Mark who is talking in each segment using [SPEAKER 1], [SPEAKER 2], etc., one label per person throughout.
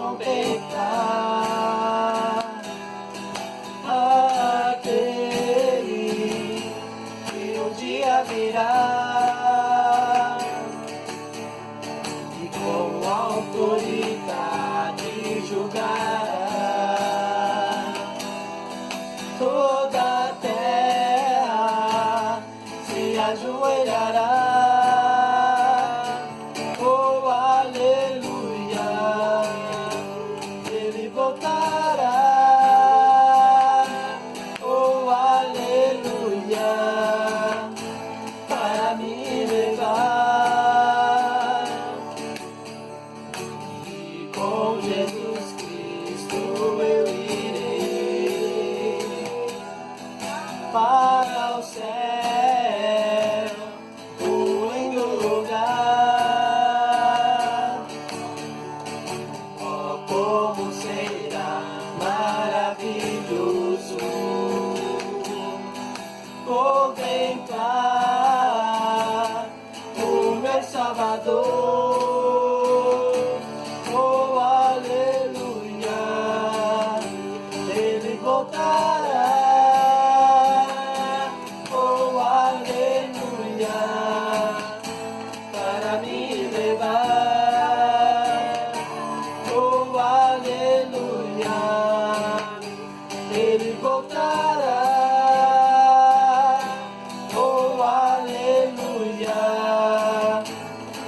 [SPEAKER 1] contemplar aquele que um dia virá e com autoridade julgará toda a terra se ajoelhará. Oh, aleluia, ele voltará. Oh, aleluia, para me levar. E com Jesus Cristo eu irei para o céu, o lindo lugar. Oh, como será maravilhoso contemplar o meu Salvador. Oh, aleluia, ele voltará. Oh, aleluia, para me levar. Oh, aleluia, ele voltará. Oh, aleluia,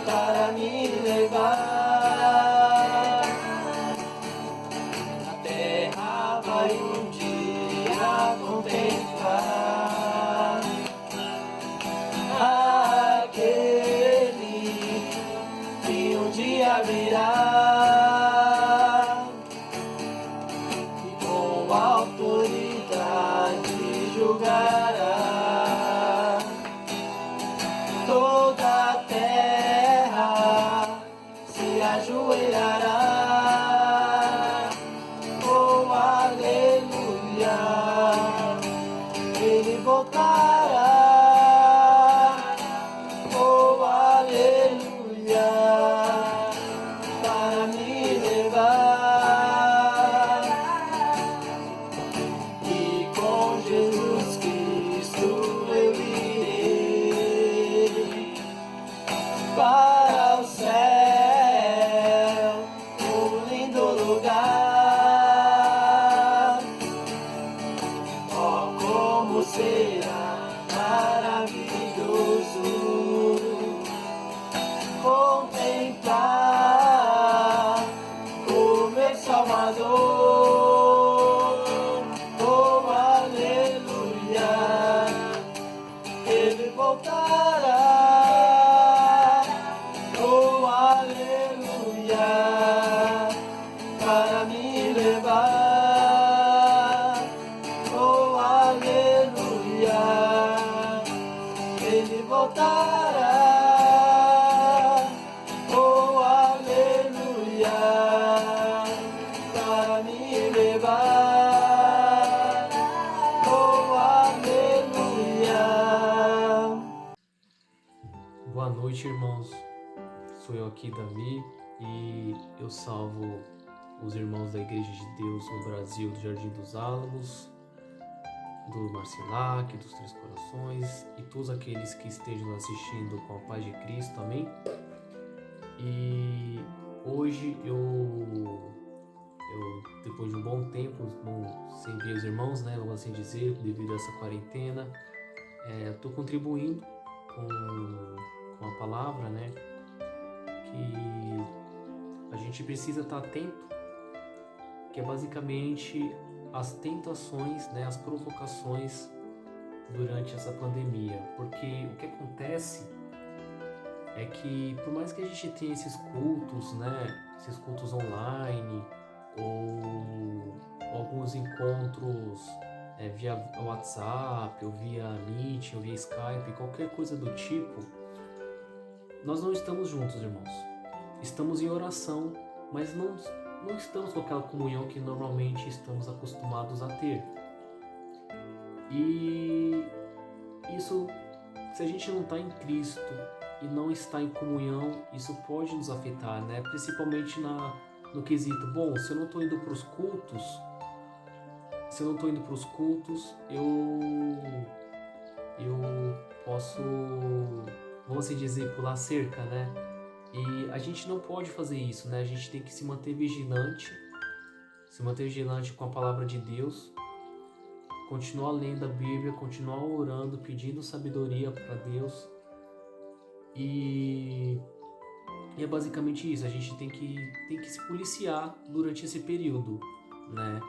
[SPEAKER 1] para me levar. A terra vai um dia contemplar aquele que um dia virá e com autoridade julgará toda a terra se ajoelhará. Oh, aleluia, ele voltará. Oh, aleluia, para me levar. E com Jesus Cristo eu irei para o céu, um lindo lugar. Oh, como será maravilhoso contemplar o meu Salvador. Oh, aleluia, ele voltará. Oh, aleluia, para me levar. Oh, aleluia, ele voltará. Oh, aleluia, para me levar. Oh, aleluia.
[SPEAKER 2] Boa noite, irmãos. Sou eu aqui, Davi, e eu salvo os irmãos da Igreja de Deus no Brasil, do Jardim dos Álamos, do Marcilac, dos Três Corações e todos aqueles que estejam assistindo com a paz de Cristo, amém? E hoje eu depois de um bom tempo sem ver os irmãos, né, vamos assim dizer, devido a essa quarentena, estou contribuindo com a palavra, né, que a gente precisa estar atento, que é basicamente as tentações, né, as provocações durante essa pandemia, porque o que acontece é que por mais que a gente tenha esses cultos, né, esses cultos online ou alguns encontros via WhatsApp, ou via Meet, ou via Skype, qualquer coisa do tipo, nós não estamos juntos, irmãos. Estamos em oração, mas não estamos com aquela comunhão que normalmente estamos acostumados a ter. E isso, se a gente não está em Cristo e não está em comunhão, isso pode nos afetar, né? Principalmente no quesito, bom, se eu não estou indo para os cultos, eu posso, vamos assim dizer, pular cerca, né? E a gente não pode fazer isso, né? A gente tem que se manter vigilante com a palavra de Deus, continuar lendo a Bíblia, continuar orando, pedindo sabedoria para Deus. E é basicamente isso, a gente tem que se policiar durante esse período, né?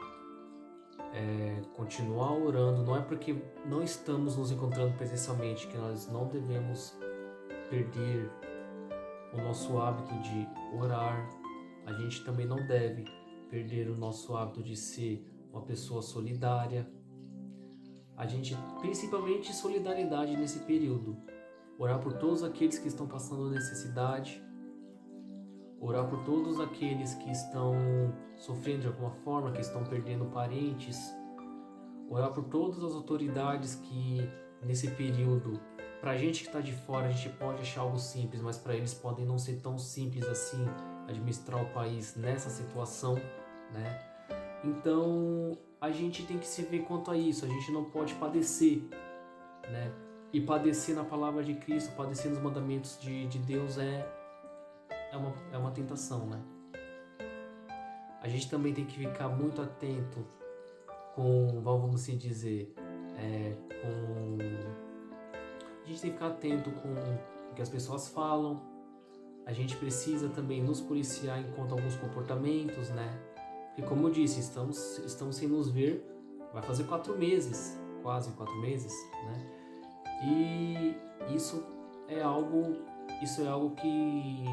[SPEAKER 2] Continuar orando, não é porque não estamos nos encontrando presencialmente que nós não devemos perder o nosso hábito de orar. A gente também não deve perder o nosso hábito de ser uma pessoa solidária. A gente, principalmente solidariedade nesse período. Orar por todos aqueles que estão passando necessidade. Orar por todos aqueles que estão sofrendo de alguma forma, que estão perdendo parentes. Orar por todas as autoridades que, nesse período, pra gente que está de fora, a gente pode achar algo simples, mas para eles podem não ser tão simples assim administrar o país nessa situação, né? Então, a gente tem que se ver quanto a isso. A gente não pode padecer, né? E padecer na palavra de Cristo, padecer nos mandamentos de Deus é uma tentação, né? A gente também tem que ficar muito atento com, vamos assim dizer, a gente tem que ficar atento com o que as pessoas falam. A gente precisa também nos policiar enquanto a alguns comportamentos, né? Porque como eu disse, estamos sem nos ver, vai fazer 4 meses, quase 4 meses, né? E isso é algo que,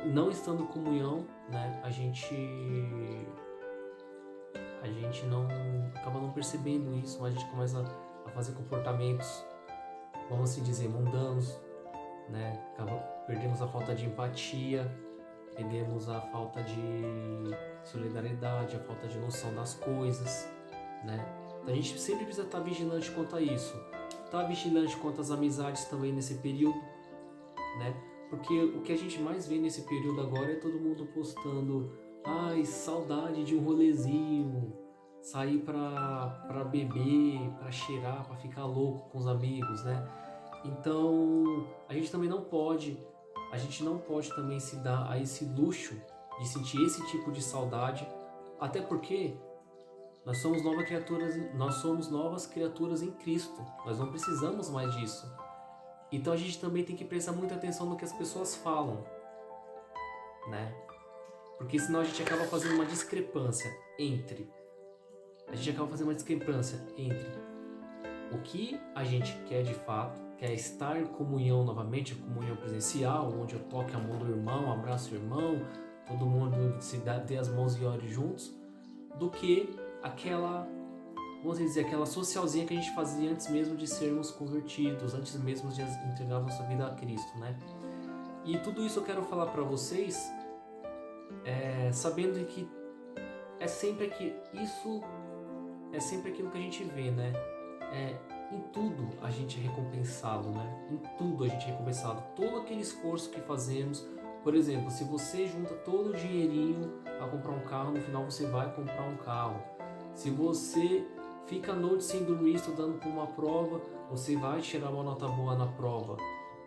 [SPEAKER 2] não estando em comunhão, né? A gente não acaba não percebendo isso, mas a gente começa a fazer comportamentos, vamos assim dizer, mundanos, né? Perdemos a falta de empatia, perdemos a falta de solidariedade, a falta de noção das coisas, né? Então a gente sempre precisa estar vigilante quanto a isso. Estar vigilante quanto às amizades também nesse período, né? Porque o que a gente mais vê nesse período agora é todo mundo postando, ai, saudade de um rolezinho, sair pra beber, pra cheirar, pra ficar louco com os amigos, né? Então, a gente não pode também se dar a esse luxo de sentir esse tipo de saudade, até porque nós somos novas criaturas em Cristo. Nós não precisamos mais disso. Então a gente também tem que prestar muita atenção no que as pessoas falam, né? Porque senão a gente acaba fazendo uma discrepância entre o que a gente quer de fato, que é estar em comunhão novamente, a comunhão presencial, onde eu toque a mão do irmão, abraço o irmão, todo mundo dê as mãos e ore juntos, do que aquela socialzinha que a gente fazia antes mesmo de sermos convertidos, antes mesmo de entregar nossa vida a Cristo, né? E tudo isso eu quero falar para vocês, sabendo que é sempre aquilo que a gente vê, né? Em tudo a gente é recompensado, né? Em tudo a gente é recompensado. Todo aquele esforço que fazemos, por exemplo, se você junta todo o dinheirinho para comprar um carro, no final você vai comprar um carro. Se você fica a noite sem dormir estudando para uma prova, você vai tirar uma nota boa na prova.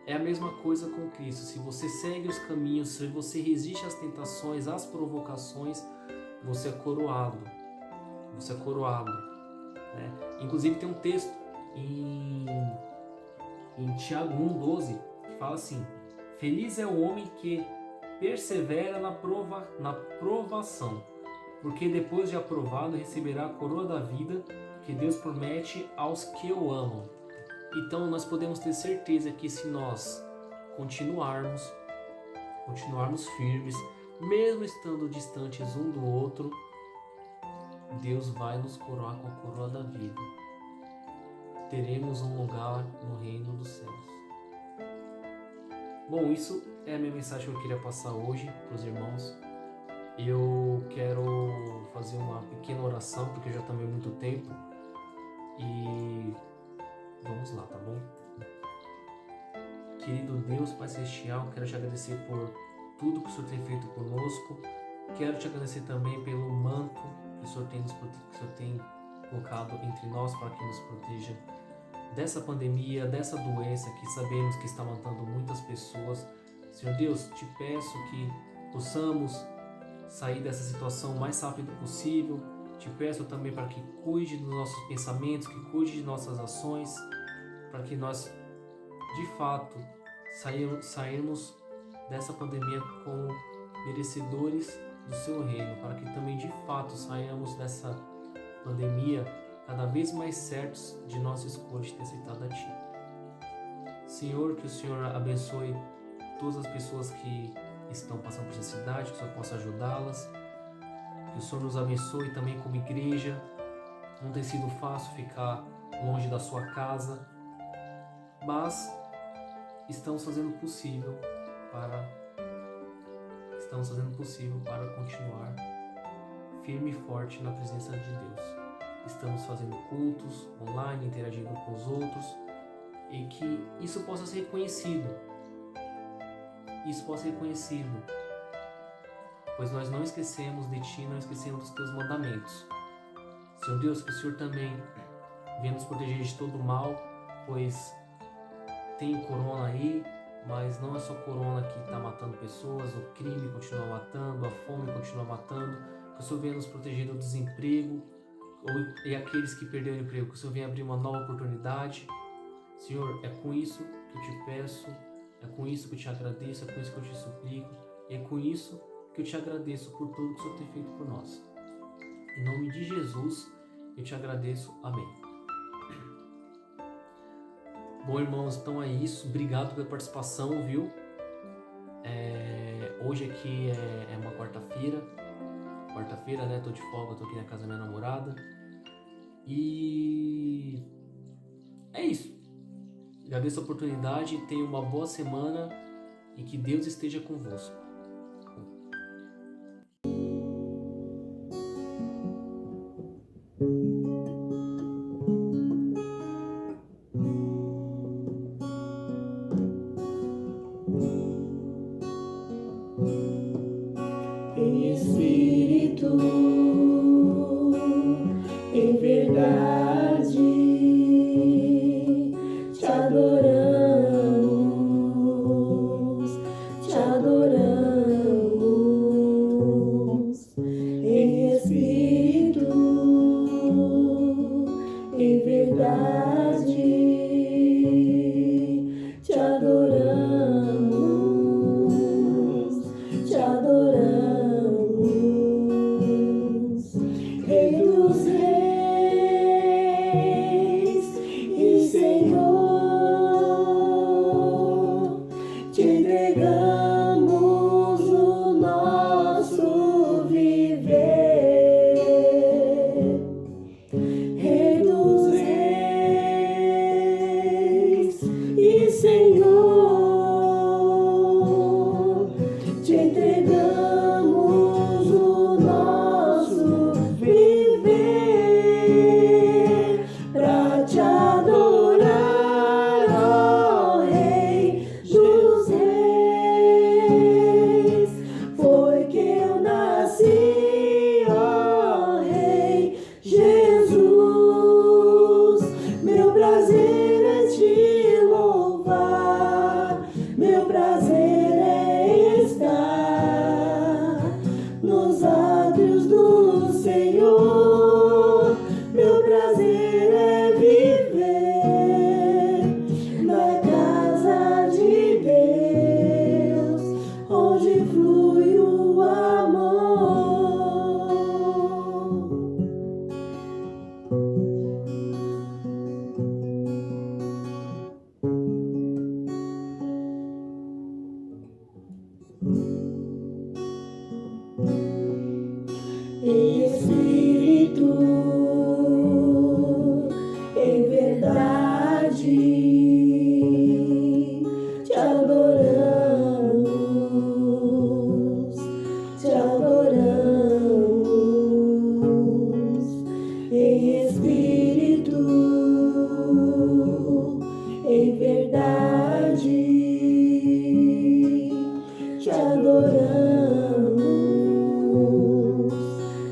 [SPEAKER 2] É a mesma coisa com Cristo. Se você segue os caminhos, se você resiste às tentações, às provocações, você é coroado. Você é coroado, né? Inclusive tem um texto em Tiago 1,12 que fala assim: feliz é o homem que persevera na provação, porque depois de aprovado receberá a coroa da vida que Deus promete aos que o amam. Então nós podemos ter certeza que se nós continuarmos firmes, mesmo estando distantes um do outro, Deus vai nos coroar com a coroa da vida. Teremos um lugar no reino dos céus. Bom, isso é a minha mensagem que eu queria passar hoje para os irmãos. Eu quero fazer uma pequena oração, porque já tomei muito tempo. E vamos lá, tá bom? Querido Deus, Pai Celestial, quero te agradecer por tudo que o Senhor tem feito conosco. Quero te agradecer também pelo manto que o Senhor tem, que o Senhor tem colocado entre nós para que nos proteja dessa pandemia, dessa doença que sabemos que está matando muitas pessoas. Senhor Deus, te peço que possamos sair dessa situação o mais rápido possível. Te peço também para que cuide dos nossos pensamentos, que cuide de nossas ações, para que nós, de fato, sairmos dessa pandemia como merecedores do seu reino, para que também, de fato, saiamos dessa pandemia cada vez mais certos de nossa escolha de ter aceitado a Ti. Senhor, que o Senhor abençoe todas as pessoas que estão passando por necessidade, que o Senhor possa ajudá-las, que o Senhor nos abençoe também como igreja. Não tem sido fácil ficar longe da sua casa, mas estamos fazendo o possível para continuar firme e forte na presença de Deus. Estamos fazendo cultos online, interagindo com os outros, e que isso possa ser reconhecido. Pois nós não esquecemos de Ti, não esquecemos dos Teus mandamentos. Senhor Deus, que o Senhor também venha nos proteger de todo o mal, pois tem o corona aí, mas não é só corona que está matando pessoas, o crime continua matando, a fome continua matando. Que o Senhor venha nos proteger do desemprego e aqueles que perderam o emprego, que o Senhor venha abrir uma nova oportunidade. Senhor, é com isso que eu te peço, é com isso que eu te agradeço, é com isso que eu te suplico, e é com isso que eu te agradeço por tudo que o Senhor tem feito por nós. Em nome de Jesus, eu te agradeço. Amém. Bom, irmãos, então é isso. Obrigado pela participação, viu? Hoje aqui é uma quarta-feira, né? Tô de folga, tô aqui na casa da minha namorada. E é isso. Agradeço a oportunidade, tenha uma boa semana e que Deus esteja convosco.
[SPEAKER 1] Em espírito, em verdade, te adoramos, te adoramos. Em espírito, em verdade, te adoramos, te adoramos.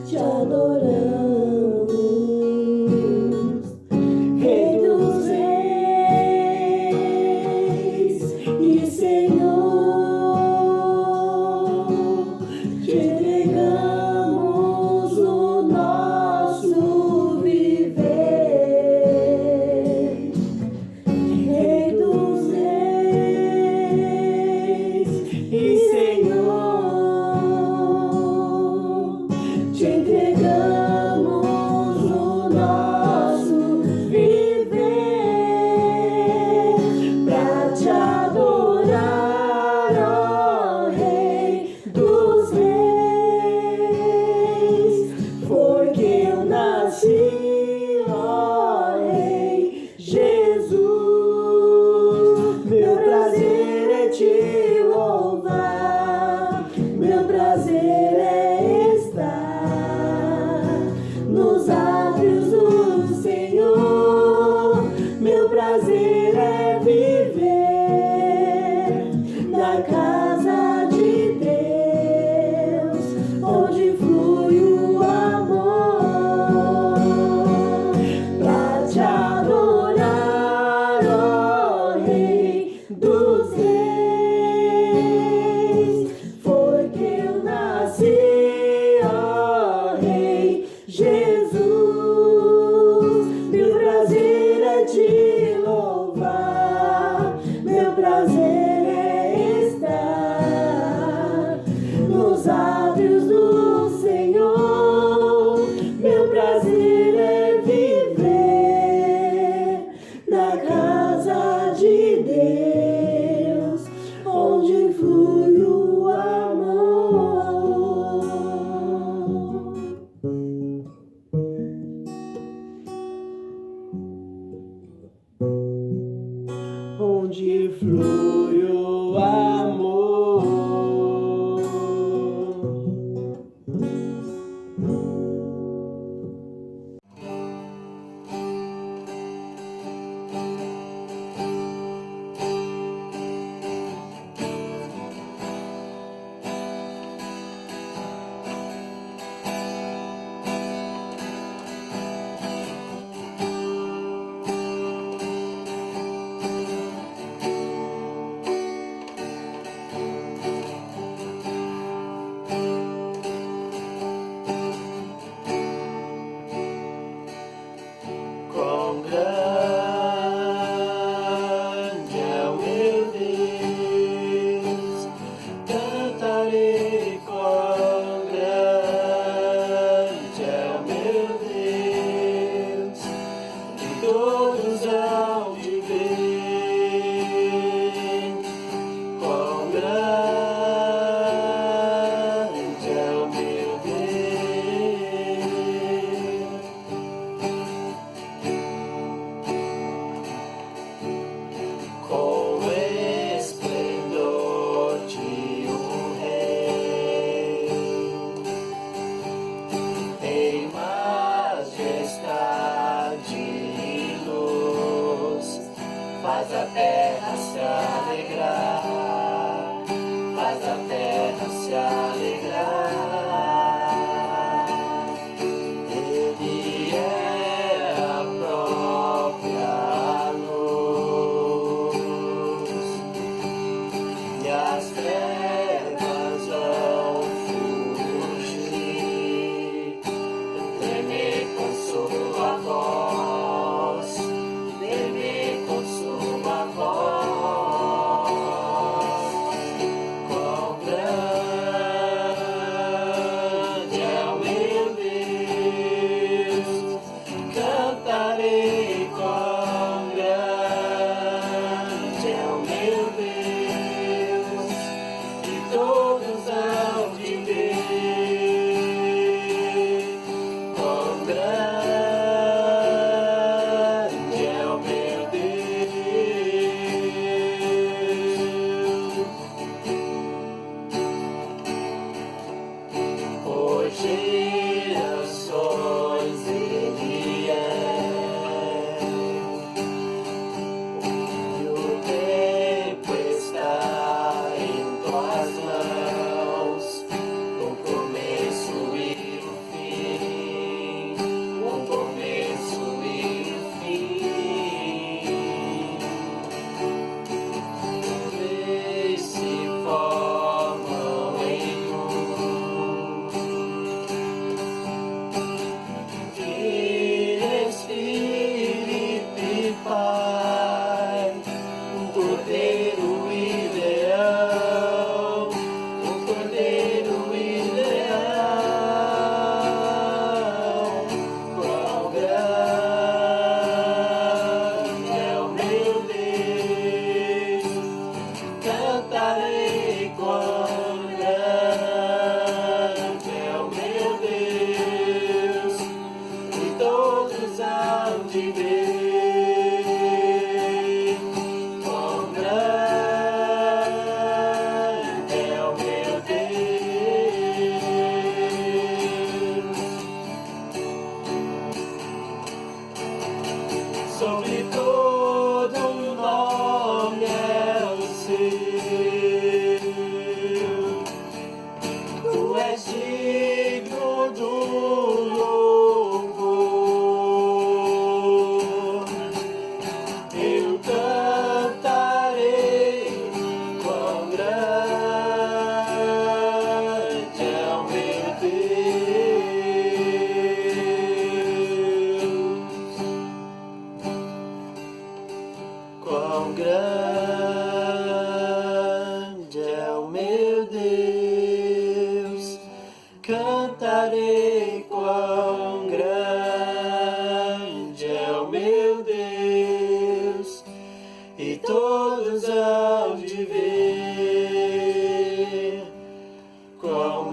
[SPEAKER 1] te adoramos, Rei dos Reis e Senhor, te entregamos o nosso viver. Rei dos Reis e Senhor, te entregamos o nosso viver pra te adorar, ó Rei dos Reis. Foi que eu nasci, ó Rei Jesus. Meu prazer é te louvar, meu prazer é estar nos átrios do Senhor. Meu prazer é viver na casa de Deus, onde flui o amor, pra te adorar, ó Rei dos Reis. Foi que eu nasci, ó Rei Jesus. Meu prazer é te louvar, meu prazer é estar nos átrios do Senhor. Meu prazer é viver na casa de Deus, onde flui o amor. Onde flui o amor. Quão grande é o meu Deus, cantarei. Quão grande é o meu Deus, e todos hão de ver. Quão grande é o meu Deus. Com esplendor de um rei, em majestade e luz, faz a terra se alegrar, faz a terra se alegrar. Ele é a própria luz, e as trevas vão fugir, tremer com sua voz, tremer com sua voz.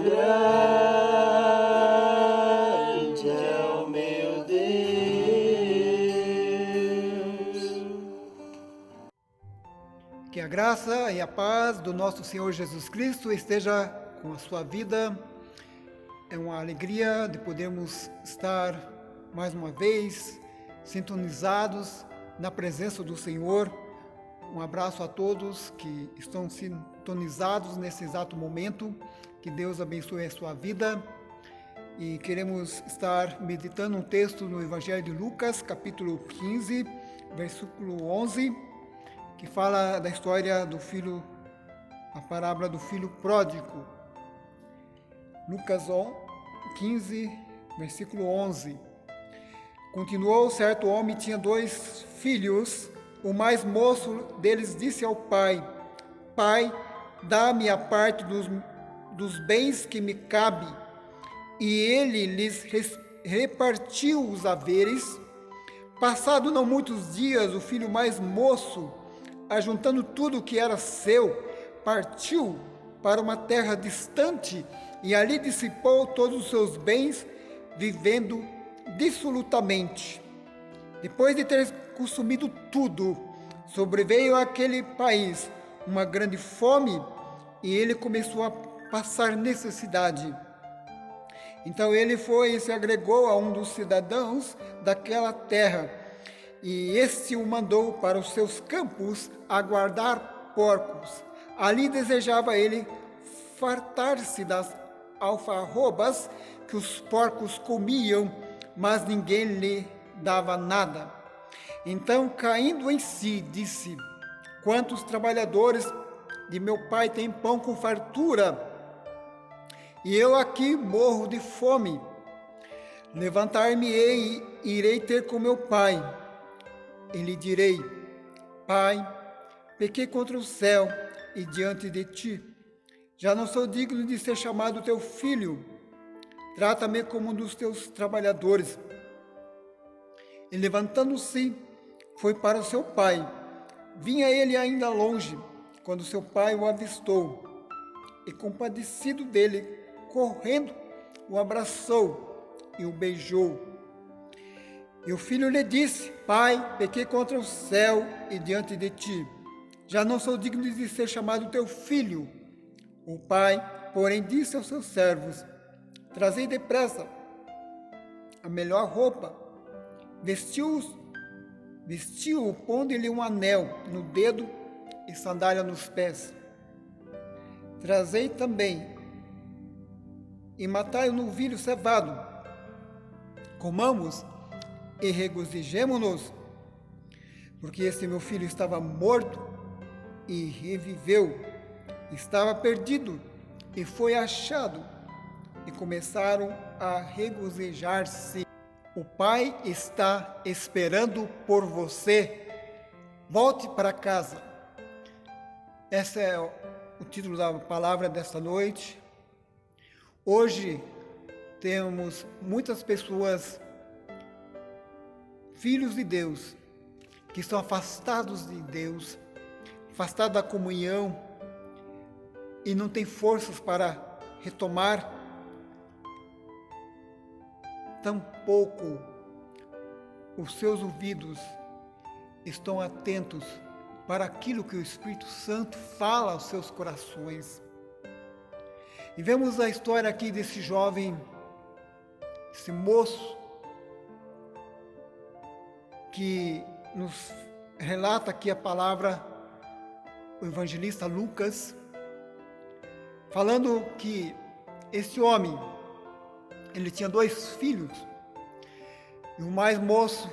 [SPEAKER 1] grande é o meu Deus.
[SPEAKER 3] Que a graça e a paz do nosso Senhor Jesus Cristo esteja com a sua vida. É uma alegria de podermos estar mais uma vez sintonizados na presença do Senhor. Um abraço a todos que estão sintonizados nesse exato momento. Que Deus abençoe a sua vida. E queremos estar meditando um texto no Evangelho de Lucas, capítulo 15, versículo 11, que fala da história do filho, a parábola do filho pródigo. Lucas 15, versículo 11. Continuou: certo homem tinha 2 filhos. O mais moço deles disse ao pai: Pai, dá-me a parte dos bens que me cabe. E ele lhes repartiu os haveres. Passado não muitos dias, o filho mais moço, ajuntando tudo o que era seu, partiu para uma terra distante e ali dissipou todos os seus bens, vivendo dissolutamente. Depois de ter consumido tudo, sobreveio àquele país uma grande fome e ele começou a passar necessidade. Então ele foi e se agregou a um dos cidadãos daquela terra, e este o mandou para os seus campos a guardar porcos. Ali desejava ele fartar-se das alfarrobas que os porcos comiam, mas ninguém lhe dava nada. Então, caindo em si, disse: Quantos trabalhadores de meu pai têm pão com fartura, e eu aqui morro de fome. Levantar-me-ei e irei ter com meu pai. E lhe direi: Pai, pequei contra o céu e diante de ti. Já não sou digno de ser chamado teu filho. Trata-me como um dos teus trabalhadores. E levantando-se, foi para o seu pai. Vinha ele ainda longe, quando seu pai o avistou. E compadecido dele, correndo, o abraçou e o beijou. E o filho lhe disse: Pai, pequei contra o céu e diante de ti. Já não sou digno de ser chamado teu filho. O pai, porém, disse aos seus servos: Trazei depressa a melhor roupa, vestiu-o, pondo-lhe um anel no dedo e sandália nos pés. Trazei também e matai o novilho cevado. Comamos e regozijemo-nos, porque este meu filho estava morto e reviveu, estava perdido e foi achado. E começaram a regozijar-se. O Pai está esperando por você. Volte para casa. Esse é o título da palavra desta noite. Hoje temos muitas pessoas, filhos de Deus, que estão afastados de Deus, afastados da comunhão e não têm forças para retomar. Tampouco os seus ouvidos estão atentos para aquilo que o Espírito Santo fala aos seus corações. E vemos a história aqui desse jovem, esse moço, que nos relata aqui a palavra, o evangelista Lucas, falando que esse homem, ele tinha 2 filhos, e o mais moço,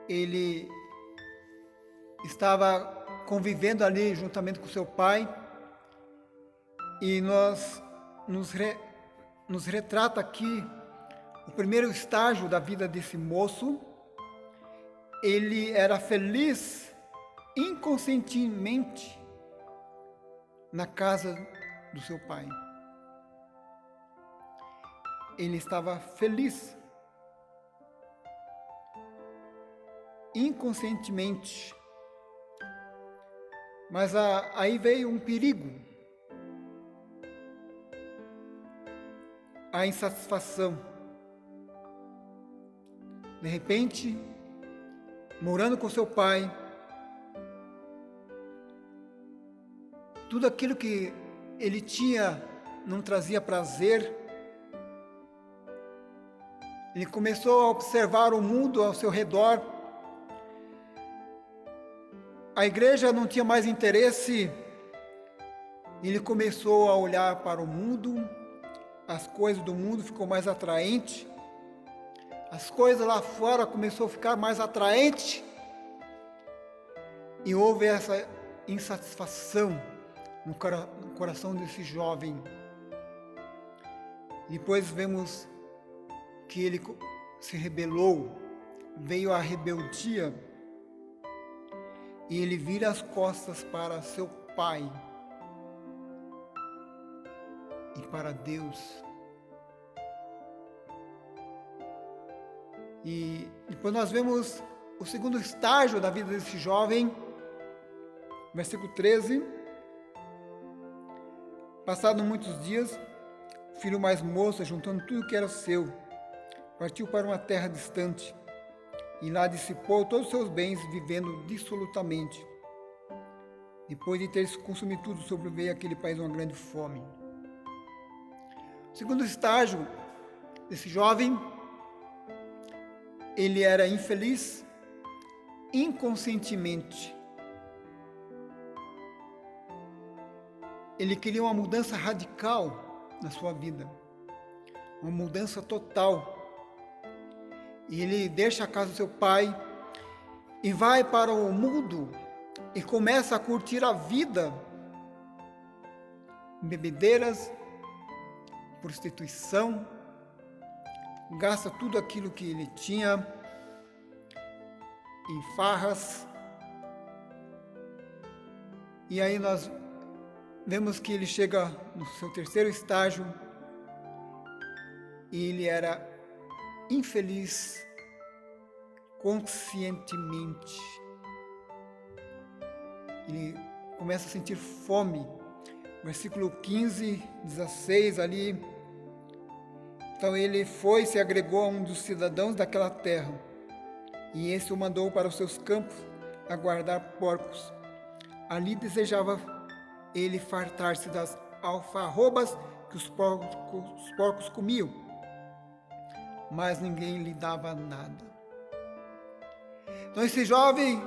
[SPEAKER 3] ele estava convivendo ali juntamente com seu pai, e nos retrata aqui o primeiro estágio da vida desse moço. Ele era feliz inconscientemente na casa do seu pai. Ele estava feliz inconscientemente. Mas aí veio um perigo. a insatisfação. De repente, morando com seu pai, tudo aquilo que ele tinha não trazia prazer. Ele começou a observar o mundo ao seu redor. A igreja não tinha mais interesse. Ele começou a olhar para o mundo. As coisas do mundo ficou mais atraente. As coisas lá fora começou a ficar mais atraente. E houve essa insatisfação no coração desse jovem. Depois vemos que ele se rebelou, veio a rebeldia, e ele vira as costas para seu pai e para Deus. E depois nós vemos o segundo estágio da vida desse jovem, versículo 13. Passado muitos dias, o filho mais moço, juntando tudo que era seu, partiu para uma terra distante e lá dissipou todos os seus bens, vivendo dissolutamente. Depois de ter consumido tudo, sobreveio àquele país uma grande fome. O segundo estágio desse jovem, ele era infeliz inconscientemente. Ele queria uma mudança radical na sua vida, uma mudança total. E ele deixa a casa do seu pai e vai para o mundo e começa a curtir a vida. Bebedeiras, prostituição, gasta tudo aquilo que ele tinha em farras. E aí nós vemos que ele chega no seu terceiro estágio e ele era infeliz conscientemente. Ele começa a sentir fome. Versículo 15, 16 ali. Então ele foi e se agregou a um dos cidadãos daquela terra, e esse o mandou para os seus campos a guardar porcos. Ali desejava ele fartar-se das alfarrobas que os porcos comiam, mas ninguém lhe dava nada. Então esse jovem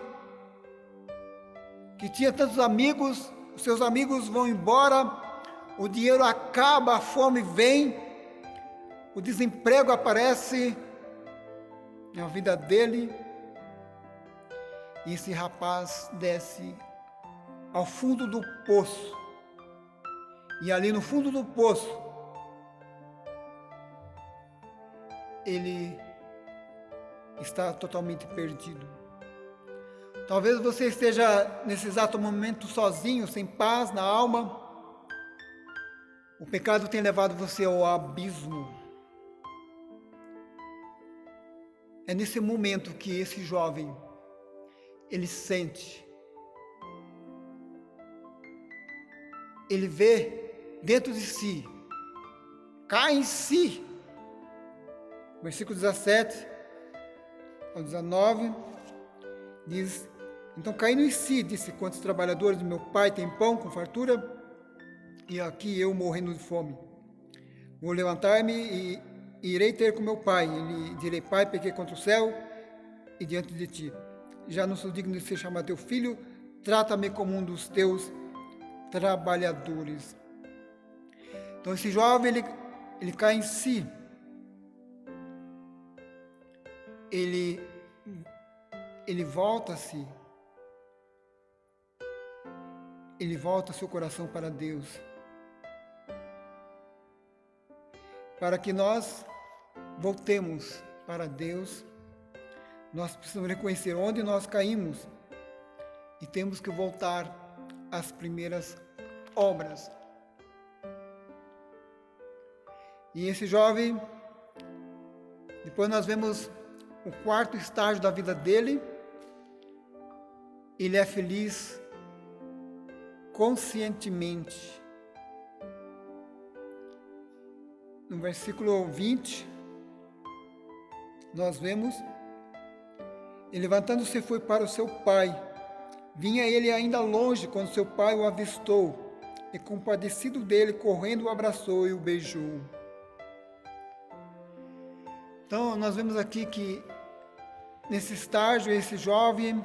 [SPEAKER 3] que tinha tantos amigos, os seus amigos vão embora, o dinheiro acaba, a fome vem, o desemprego aparece na vida dele, e esse rapaz desce ao fundo do poço, e ali no fundo do poço ele está totalmente perdido. Talvez você esteja nesse exato momento sozinho, sem paz na alma. O pecado tem levado você ao abismo. É nesse momento que esse jovem, ele sente, ele vê dentro de si, cai em si. Versículo 17 ao 19 diz: então caindo em si, disse: quantos trabalhadores do meu pai têm pão com fartura, e aqui eu morrendo de fome? Vou levantar-me e irei ter com meu pai, e lhe direi: pai, pequei contra o céu e diante de ti, já não sou digno de ser chamado teu filho, trata-me como um dos teus trabalhadores. Então esse jovem, ele cai em si, ele volta-se, ele volta seu coração para Deus. Para que nós voltemos para Deus, nós precisamos reconhecer onde nós caímos e temos que voltar às primeiras obras. E esse jovem, depois nós vemos o quarto estágio da vida dele. Ele é feliz conscientemente. no versículo 20, nós vemos: e levantando-se foi para o seu pai. Vinha ele ainda longe quando seu pai o avistou, e compadecido dele, correndo o abraçou e o beijou. Então nós vemos aqui que nesse estágio, esse jovem,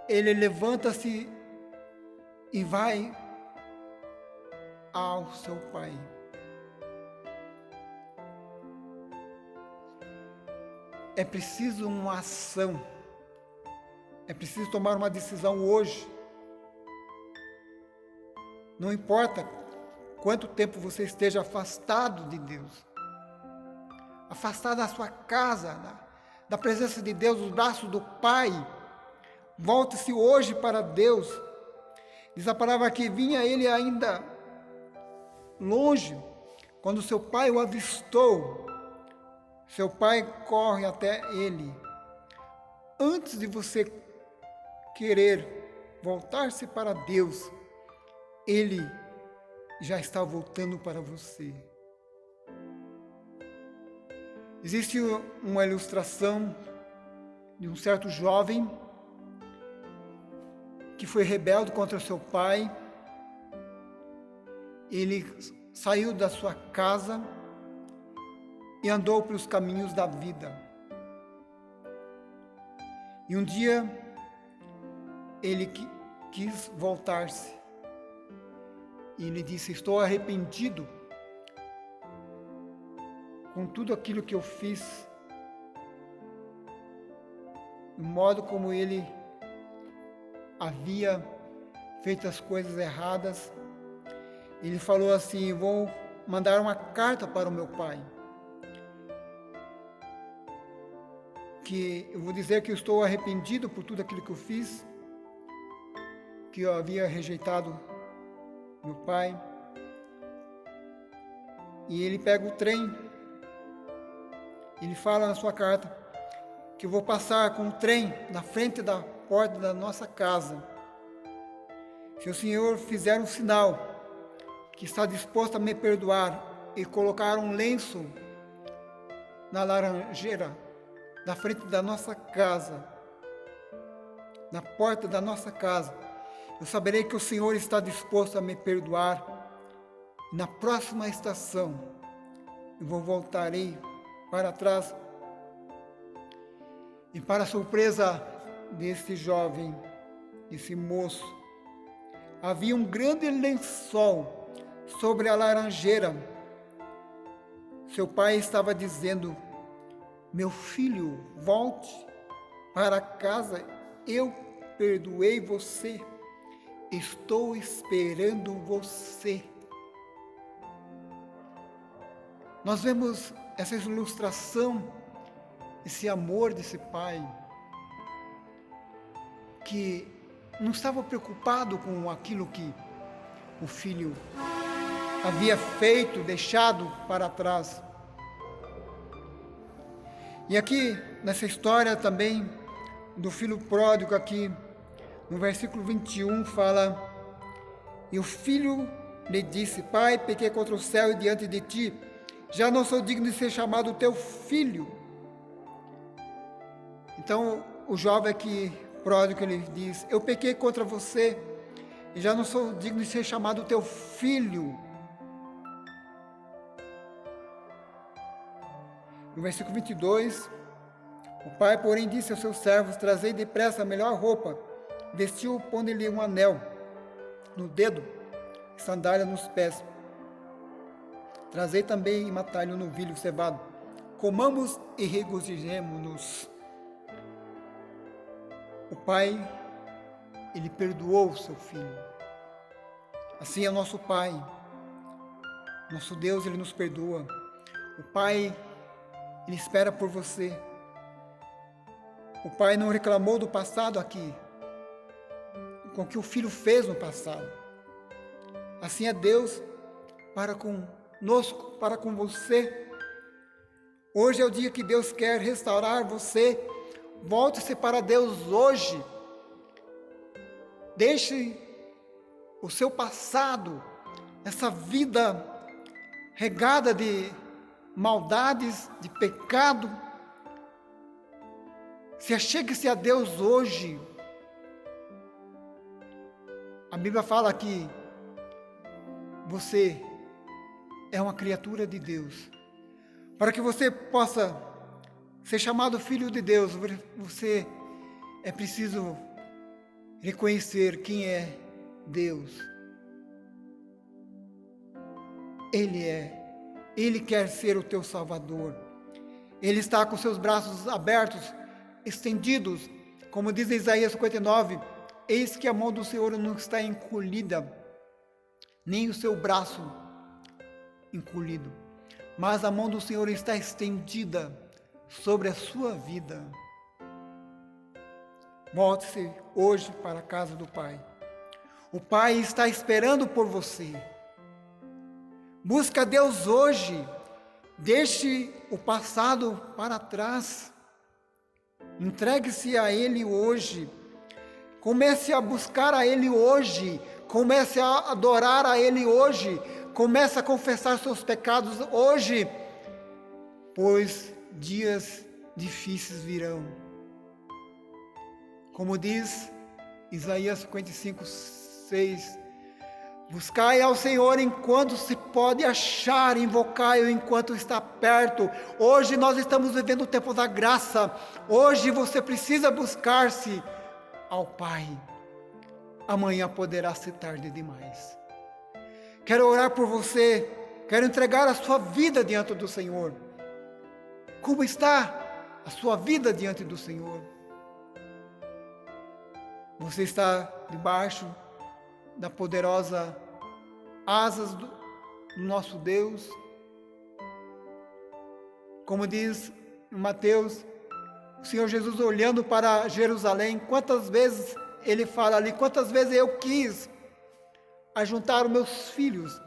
[SPEAKER 3] ele levanta-se e vai ao seu pai. É preciso uma ação, é preciso tomar uma decisão hoje. Não importa quanto tempo você esteja afastado de Deus, afastado da sua casa, da presença de Deus, dos braços do Pai, volte-se hoje para Deus. Diz a palavra que vinha ele ainda longe, quando seu pai o avistou. Seu pai corre até ele. Antes de você querer voltar-se para Deus, ele já está voltando para você. Existe uma ilustração de um certo jovem que foi rebelde contra seu pai. Ele saiu da sua casa e andou pelos caminhos da vida. E um dia ele quis voltar-se. E ele disse: estou arrependido com tudo aquilo que eu fiz, o modo como ele havia feito as coisas erradas. Ele falou assim: vou mandar uma carta para o meu pai, que eu vou dizer que eu estou arrependido por tudo aquilo que eu fiz, que eu havia rejeitado meu pai. E ele pega o trem. Ele fala na sua carta que eu vou passar com o trem na frente da porta da nossa casa. Se o Senhor fizer um sinal que está disposto a me perdoar e colocar um lenço na laranjeira da frente da nossa casa, na porta da nossa casa, eu saberei que o Senhor está disposto a me perdoar. E na próxima estação eu voltarei para trás. E para a surpresa desse jovem, desse moço, havia um grande lençol sobre a laranjeira. Seu pai estava dizendo: meu filho, volte para casa, eu perdoei você, estou esperando você. Nós vemos essa ilustração, esse amor desse pai, que não estava preocupado com aquilo que o filho havia feito, deixado para trás. E aqui, nessa história também, do filho pródigo aqui, no versículo 21, fala: e o filho lhe disse: pai, pequei contra o céu e diante de ti, já não sou digno de ser chamado teu filho. Então, o jovem aqui, pródigo, ele diz: eu pequei contra você e já não sou digno de ser chamado teu filho. No versículo 22, o pai, porém, disse aos seus servos: trazei depressa a melhor roupa, vestiu, pondo-lhe um anel no dedo, sandália nos pés. Trazei também e matai-lhe um novilho cevado. Comamos e regozijemo-nos. O pai, ele perdoou o seu filho. Assim é o nosso pai. Nosso Deus, ele nos perdoa. O pai, ele espera por você. O pai não reclamou do passado aqui, com o que o filho fez no passado. Assim é Deus para conosco, para com você. Hoje é o dia que Deus quer restaurar você. Volte-se para Deus hoje. Deixe o seu passado, essa vida regada de maldades, de pecado, se achegue-se a Deus hoje. A Bíblia fala que você é uma criatura de Deus. Para que você possa ser chamado filho de Deus, você é preciso reconhecer quem é Deus. Ele quer ser o teu Salvador. Ele está com seus braços abertos, estendidos, como diz Isaías 59, eis que a mão do Senhor não está encolhida, nem o seu braço encolhido, mas a mão do Senhor está estendida sobre a sua vida. Volte-se hoje para a casa do Pai. O Pai está esperando por você. Busca Deus hoje. Deixe o passado para trás. Entregue-se a Ele hoje. Comece a buscar a Ele hoje. Comece a adorar a Ele hoje. Comece a confessar seus pecados hoje, pois dias difíceis virão. Como diz Isaías 55, 6, buscai ao Senhor enquanto se pode achar, invocai-o enquanto está perto. Hoje nós estamos vivendo o tempo da graça. Hoje você precisa buscar-se ao Pai. Amanhã poderá ser tarde demais. Quero orar por você, quero entregar a sua vida diante do Senhor. Como está a sua vida diante do Senhor? Você está debaixo da poderosa asas do nosso Deus? Como diz em Mateus, o Senhor Jesus olhando para Jerusalém, quantas vezes Ele fala ali, quantas vezes eu quis ajuntar os meus filhos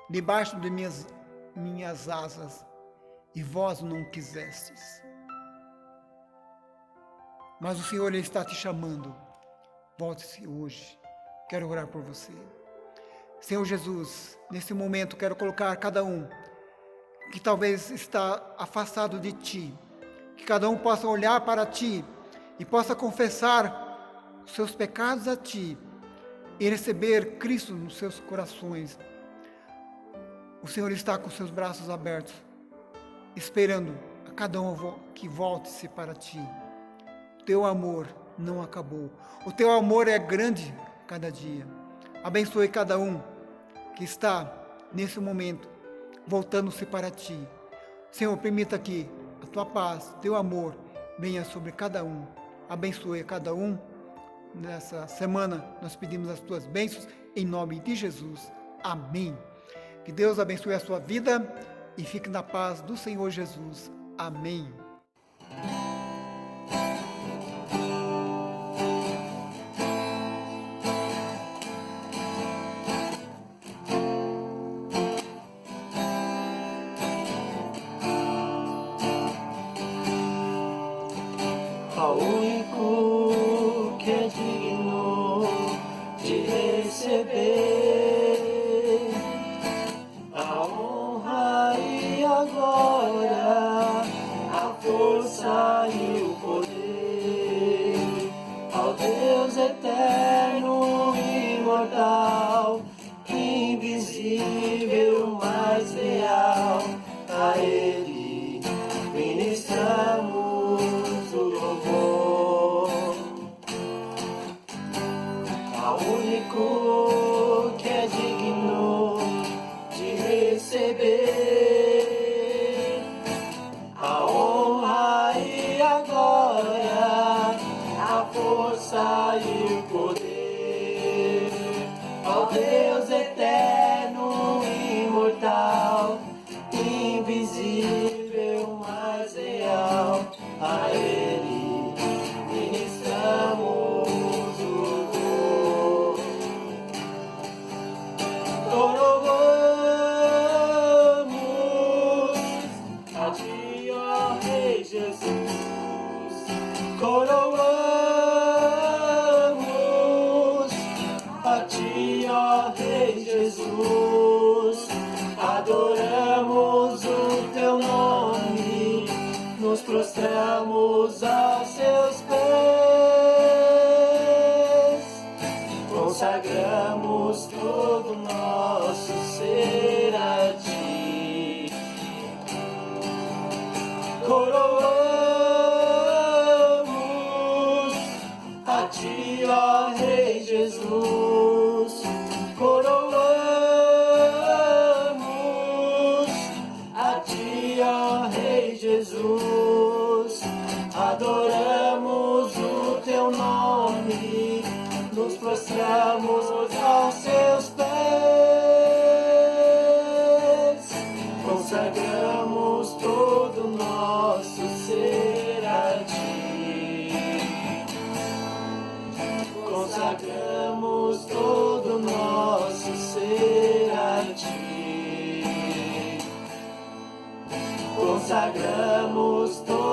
[SPEAKER 3] debaixo de minhas asas, e vós não quisestes. Mas o Senhor Ele está te chamando. Volte-se hoje. Quero orar por você. Senhor Jesus, nesse momento quero colocar cada um que talvez está afastado de Ti, que cada um possa olhar para Ti e possa confessar os seus pecados a Ti e receber Cristo nos seus corações. O Senhor está com seus braços abertos, esperando a cada um que volte-se para Ti. O Teu amor não acabou. O Teu amor é grande cada dia. Abençoe cada um que está nesse momento voltando-se para Ti. Senhor, permita que a Tua paz, Teu amor venha sobre cada um. Abençoe cada um. Nessa semana nós pedimos as Tuas bênçãos em nome de Jesus. Amém. Que Deus abençoe a sua vida e fique na paz do Senhor Jesus. Amém.
[SPEAKER 1] Ao único que é digno de receber a honra e a glória, a força e o poder, ao Deus eterno, imortal, invisível, mais real, a Ele ministramos o louvor. Ao único que é digno de receber a honra e a glória, a força e o poder, ao Deus eterno, imortal, invisível, mais real, a Ele ministramos o louvor. Coroamos a Ti, ó Rei Jesus. Coroamos a Ti, ó Rei Jesus. consagramos aos seus pés, consagramos todo nosso ser a ti, coroamos a ti, ó Rei Jesus, coroamos a ti, ó Rei Jesus, adoramos o teu nome, nos prostramos aos seus pés, consagramos todo o nosso ser a ti, consagramos todo o nosso ser a ti, consagramos todo